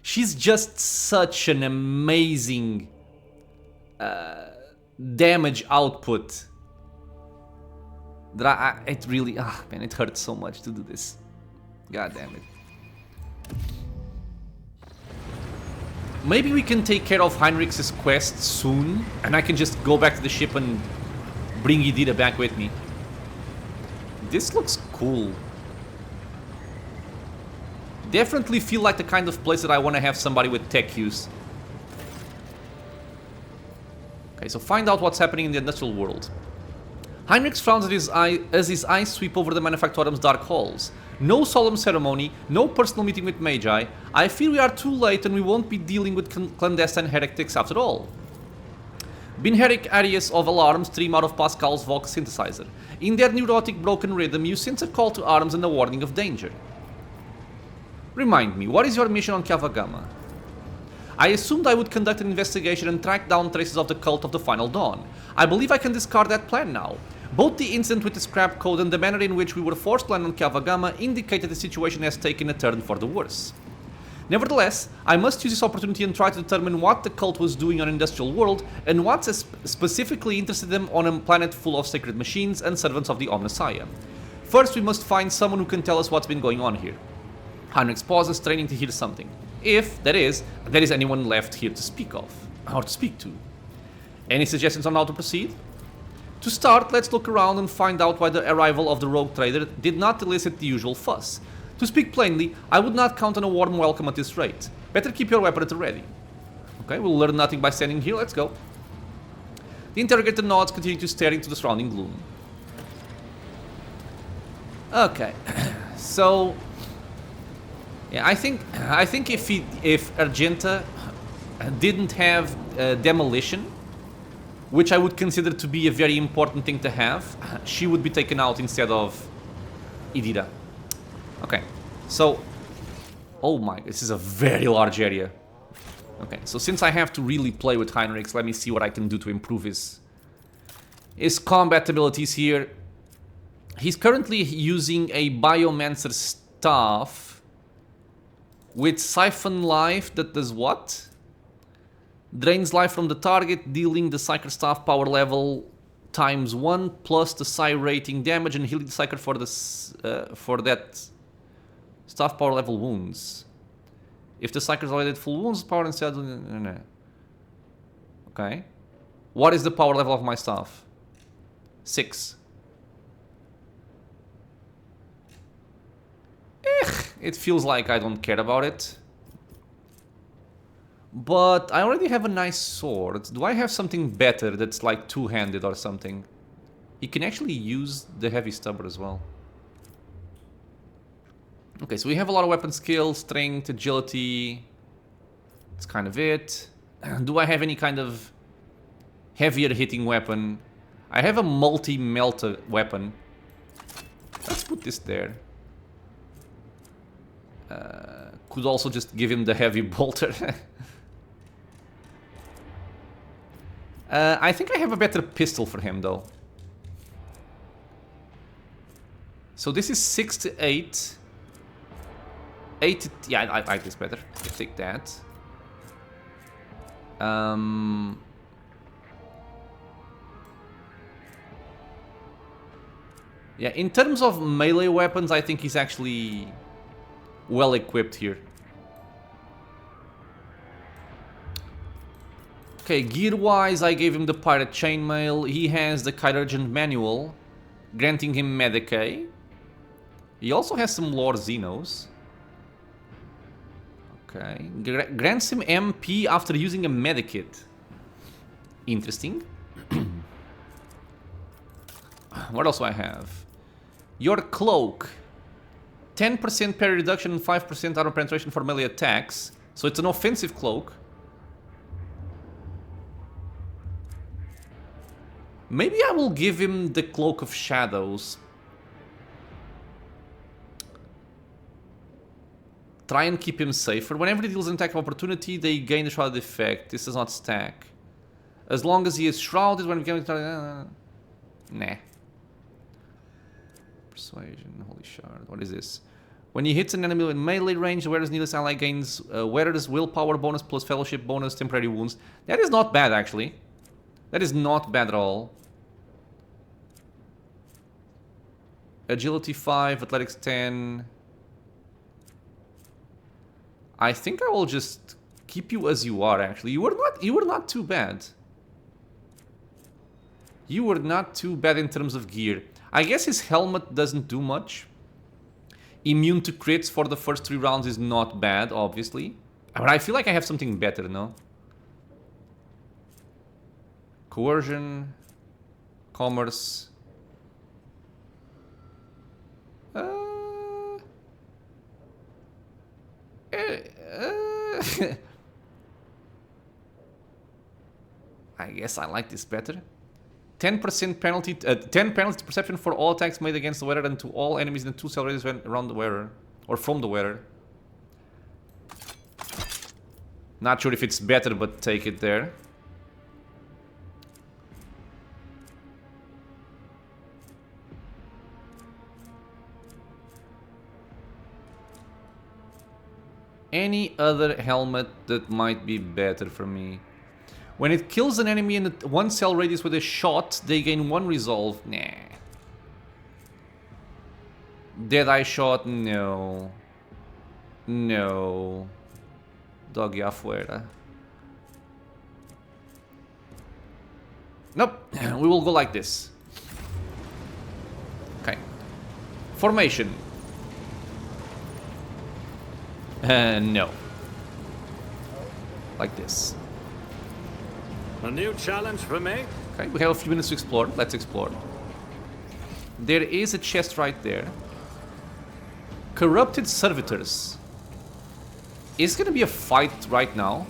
she's just such an amazing damage output that it really, man, it hurts so much to do this. God damn it. Maybe we can take care of Heinrich's quest soon, and I can just go back to the ship and bring Idira back with me. This looks cool. Definitely feel like the kind of place that I want to have somebody with tech use. Okay, so find out what's happening in the industrial world. Heinrich frowns as his eyes sweep over the Manufactorum's dark halls. No solemn ceremony, no personal meeting with Magi. I fear we are too late and we won't be dealing with clandestine heretics after all. Binheric areas of alarm stream out of Pascal's Vox synthesizer. In their neurotic broken rhythm, you sense a call to arms and a warning of danger. Remind me, what is your mission on Kiava Gamma? I assumed I would conduct an investigation and track down traces of the cult of the Final Dawn. I believe I can discard that plan now. Both the incident with the scrap code and the manner in which we were forced to land on Kiava Gamma indicate that the situation has taken a turn for the worse. Nevertheless, I must use this opportunity and try to determine what the cult was doing on an industrial world and what specifically interested them on a planet full of sacred machines and servants of the Omnissiah. First, we must find someone who can tell us what's been going on here. Heinrich pauses, straining to hear something. If, that is, there is anyone left here to speak of, or to speak to. Any suggestions on how to proceed? To start, let's look around and find out why the arrival of the rogue trader did not elicit the usual fuss. To speak plainly, I would not count on a warm welcome at this rate. Better keep your weapon at the ready. Okay, we'll learn nothing by standing here, let's go. The interrogator nods, continuing to stare into the surrounding gloom. Okay, so... yeah, I think if Argenta didn't have demolition, which I would consider to be a very important thing to have, she would be taken out instead of Idira. Okay, so... oh my, this is a very large area. Okay, so since I have to really play with Heinrichs, let me see what I can do to improve his combat abilities here. He's currently using a Biomancer staff with Siphon Life that does what? Drains life from the target, dealing the Psyker staff power level ×1 plus the Psi rating damage and healing the Psyker for that staff power level wounds. If the Psyker is already at full wounds, power instead... no. Okay. What is the power level of my staff? 6. It feels like I don't care about it. But I already have a nice sword. Do I have something better that's like two-handed or something? You can actually use the heavy stubber as well. Okay, so we have a lot of weapon skill, strength, agility. That's kind of it. Do I have any kind of heavier hitting weapon? I have a multi-melter weapon. Let's put this there. Could also just give him the heavy bolter. I think I have a better pistol for him though. So this is 6 to 8. 8 to... yeah, I like this better. Let's take that. Yeah, in terms of melee weapons, I think he's actually well equipped here. Okay, gear-wise, I gave him the Pirate Chainmail. He has the Chirurgeon Manual, granting him Medicae. He also has some Lore Xenos. Okay, grants him MP after using a Medikit. Interesting. What else do I have? Your Cloak. 10% parry reduction and 5% armor penetration for melee attacks. So it's an offensive cloak. Maybe I will give him the Cloak of Shadows. Try and keep him safer. Whenever he deals an attack of opportunity, they gain the shrouded effect. This does not stack. As long as he is shrouded when becoming... nah. Persuasion, Holy Shard. What is this? When he hits an enemy in melee range, the wearer's needless ally gains wearer's willpower bonus plus fellowship bonus, temporary wounds. That is not bad, actually. That is not bad at all. Agility 5, Athletics 10. I think I will just keep you as you are, actually. You were not too bad. You were not too bad in terms of gear. I guess his helmet doesn't do much. Immune to crits for the first 3 rounds is not bad, obviously. But I feel like I have something better, no? Coercion. Commerce. I guess I like this better. 10% penalty, 10 penalty to perception for all attacks made against the wearer and to all enemies in the 2 cell radius around the wearer or from the wearer. Not sure if it's better, but take it there. any other helmet that might be better for me? When it kills an enemy in a 1 cell radius with a shot, they gain 1 resolve. Nah. Deadeye shot? No. No. Doggy afuera. Nope. We will go like this. Okay. Formation. No. Like this. A new challenge for me? Okay, we have a few minutes to explore. Let's explore. There is a chest right there. Corrupted servitors. Is gonna be a fight right now.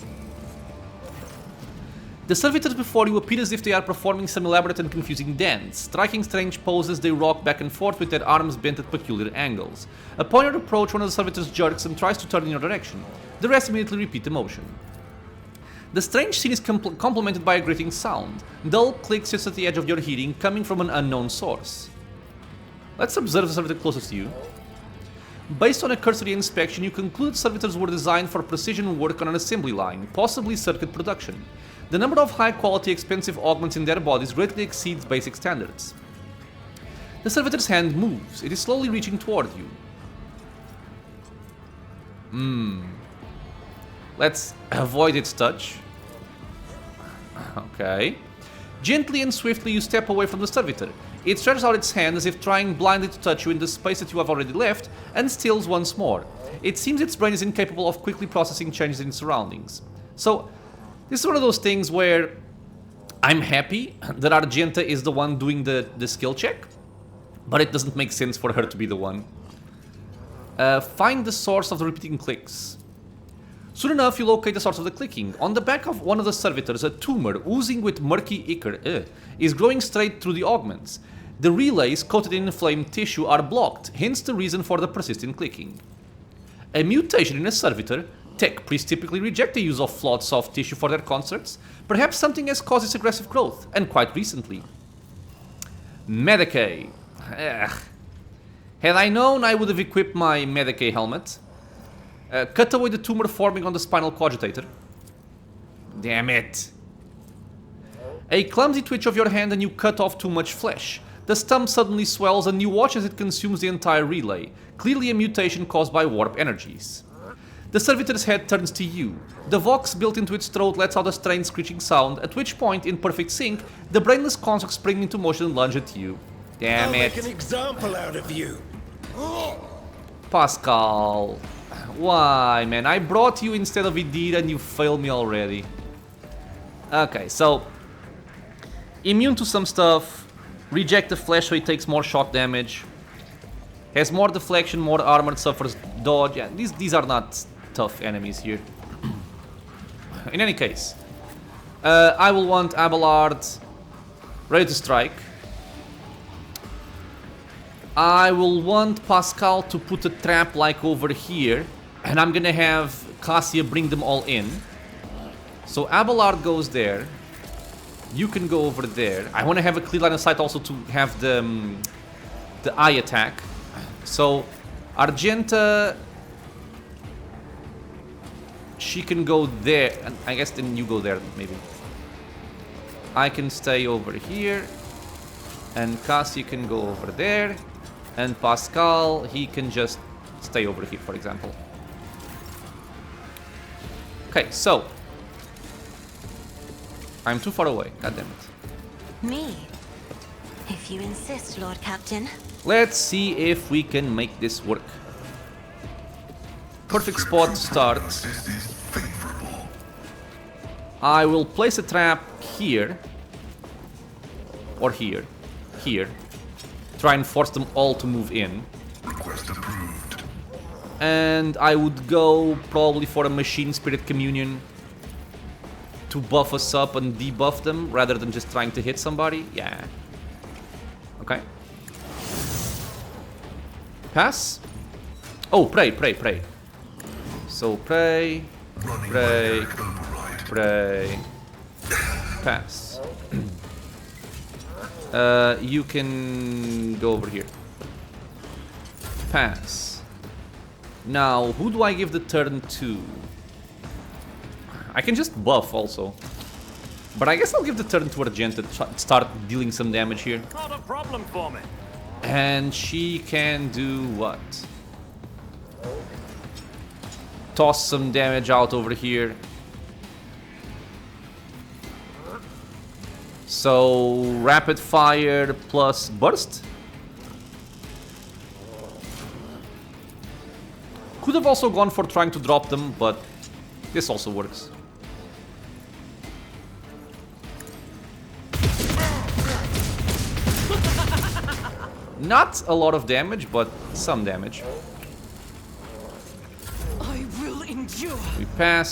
The servitors before you appear as if they are performing some elaborate and confusing dance. Striking strange poses, they rock back and forth with their arms bent at peculiar angles. Upon your approach, one of the servitors jerks and tries to turn in your direction. The rest immediately repeat the motion. The strange scene is complemented by a grating sound. Dull clicks just at the edge of your hearing, coming from an unknown source. Let's observe the servitor closest to you. Based on a cursory inspection, you conclude servitors were designed for precision work on an assembly line, possibly circuit production. The number of high-quality, expensive augments in their bodies greatly exceeds basic standards. The servitor's hand moves. It is slowly reaching toward you. Let's avoid its touch. Okay. Gently and swiftly you step away from the servitor. It stretches out its hand as if trying blindly to touch you in the space that you have already left, and stills once more. It seems its brain is incapable of quickly processing changes in its surroundings. So, this is one of those things where I'm happy that Argenta is the one doing the skill check, but it doesn't make sense for her to be the one. Find the source of the repeating clicks. Soon enough, you locate the source of the clicking. On the back of one of the servitors, a tumor oozing with murky ichor is growing straight through the augments. The relays coated in inflamed tissue are blocked, hence the reason for the persistent clicking. A mutation in a servitor. Tech priests typically reject the use of flawed soft tissue for their constructs. Perhaps something has caused its aggressive growth, and quite recently. Medicae. Ugh. Had I known, I would have equipped my Medicae helmet. Cut away the tumor forming on the spinal cogitator. Damn it. A clumsy twitch of your hand and you cut off too much flesh. The stump suddenly swells and you watch as it consumes the entire relay. Clearly a mutation caused by warp energies. The servitor's head turns to you. The vox built into its throat lets out a strange screeching sound, at which point, in perfect sync, the brainless construct spring into motion and lunge at you. Damn I'll it. make an example out of you. Pascal. Why, man? I brought you instead of Idira and you failed me already. Okay, so... immune to some stuff. Reject the flesh so it takes more shock damage. Has more deflection, more armor, suffers dodge. Yeah, these are not tough enemies here. In any case. I will want Abelard ready to strike. I will want Pascal to put a trap like over here. And I'm gonna have Cassia bring them all in. So Abelard goes there. You can go over there. I want to have a clear line of sight also to have the eye attack. So Argenta, she can go there. And I guess then you go there maybe. I can stay over here. And Cassia can go over there. And Pascal, he can just stay over here, for example. Okay, so I'm too far away, goddammit. Me? If you insist, Lord Captain. Let's see if we can make this work. Perfect spot to start. This is favorable. I will place a trap here. Or here. Here. Try and force them all to move in. Request approved. And I would go probably for a Machine Spirit Communion to buff us up and debuff them rather than just trying to hit somebody. Yeah. Okay. Pass. Oh, pray. So pray, pray. Pass. You can go over here. Pass. Now, who do I give the turn to? I can just buff also. But I guess I'll give the turn to Argenta to start dealing some damage here. Not a problem for me. And she can do what? Toss some damage out over here. So, rapid fire plus burst. Could have also gone for trying to drop them, but this also works. Not a lot of damage, but some damage. I will endure.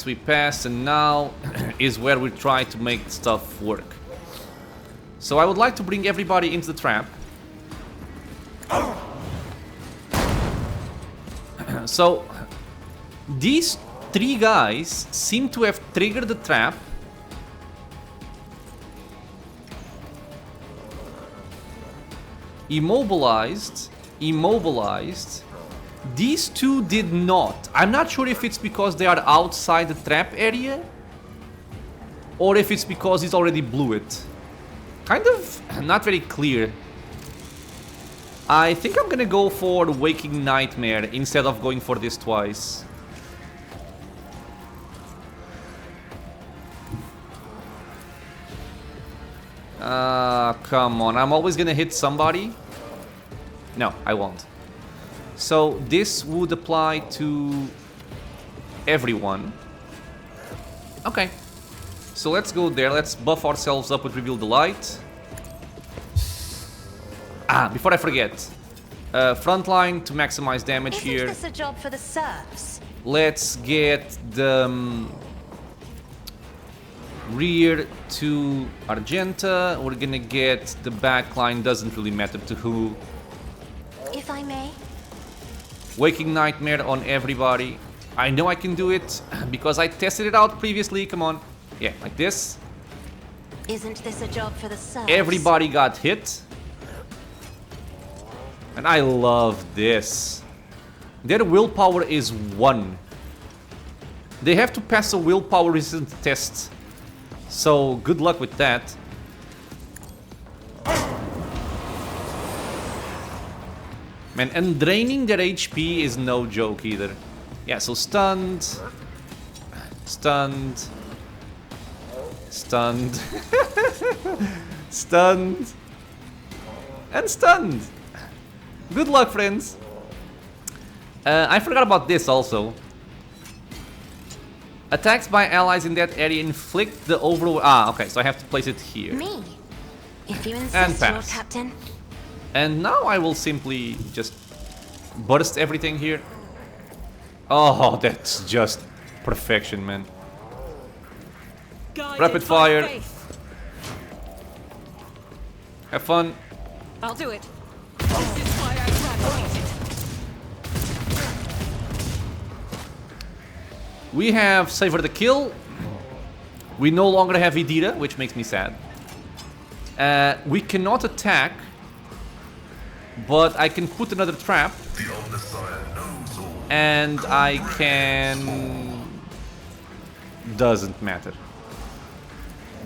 We pass, and now is where we try to make stuff work. So I would like to bring everybody into the trap. So these three guys seem to have triggered the trap. Immobilized. These two did not. I'm not sure if it's because they are outside the trap area or if it's because he's already blew it. Kind of not very clear. I think I'm gonna go for Waking Nightmare instead of going for this twice. Come on. I'm always gonna hit somebody. No, I won't. So this would apply to everyone. Okay. So let's go there. Let's buff ourselves up with Reveal the Light. Before I forget. Frontline to maximize damage here. Isn't this a job for the serfs? Let's get the rear to Argenta. We're gonna get the backline, doesn't really matter to who. If I may. Waking Nightmare on everybody. I know I can do it because I tested it out previously. Come on. Yeah, like this. Isn't this a job for the serfs? Everybody got hit. And I love this. Their willpower is 1. They have to pass a willpower resistance test. So, good luck with that. Man, and draining their HP is no joke either. Yeah, so stunned. Stunned. Stunned. Stunned. And stunned. Good luck, friends. I forgot about this also. Attacks by allies in that area inflict the overall... okay, so I have to place it here. Me? If you And insist, Lord pass. Captain. And now I will simply just burst everything here. Oh, that's just perfection, man. Guided Rapid by fire. faith. Have fun. I'll do it. This is why I graduated. We have Savor the Kill. We no longer have Idira, which makes me sad. We cannot attack, but I can put another trap. The Omnissiah knows all. And I can... Doesn't matter.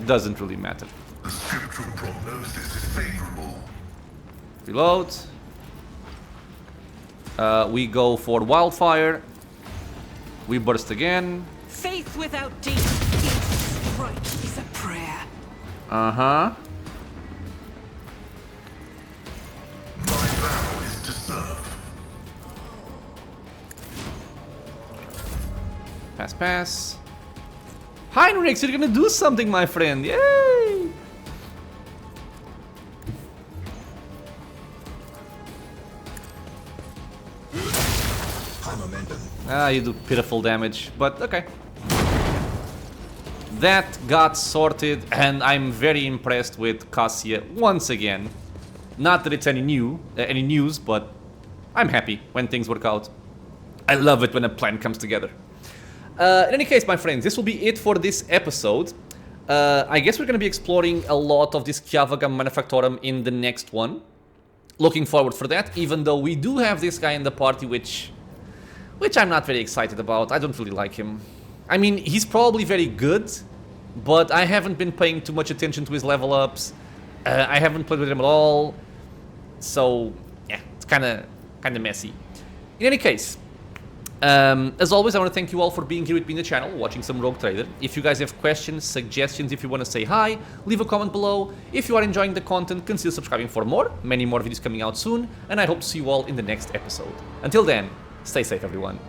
Doesn't really matter. The scriptural prognosis is favorable. Reload. We go for Wildfire. We burst again. Faith without deeds. Each right is a prayer. Uh-huh. My vow is to serve. Pass, pass. Heinrich, you're gonna do something, my friend. Yay! You do pitiful damage, but okay. That got sorted, and I'm very impressed with Cassia once again. Not that it's any news, but I'm happy when things work out. I love it when a plan comes together. In any case, my friends, this will be it for this episode. I guess we're going to be exploring a lot of this Kiava Gamma Manufactorum in the next one. Looking forward for that, even though we do have this guy in the party, which which I'm not very excited about. I don't really like him. I mean, he's probably very good, but I haven't been paying too much attention to his level ups. I haven't played with him at all, so yeah, it's kind of messy. In any case, as always, I want to thank you all for being here with me in the channel, watching some Rogue Trader. If you guys have questions, suggestions, if you want to say hi, leave a comment below. If you are enjoying the content, consider subscribing for more. Many more videos coming out soon, and I hope to see you all in the next episode. Until then, stay safe, everyone.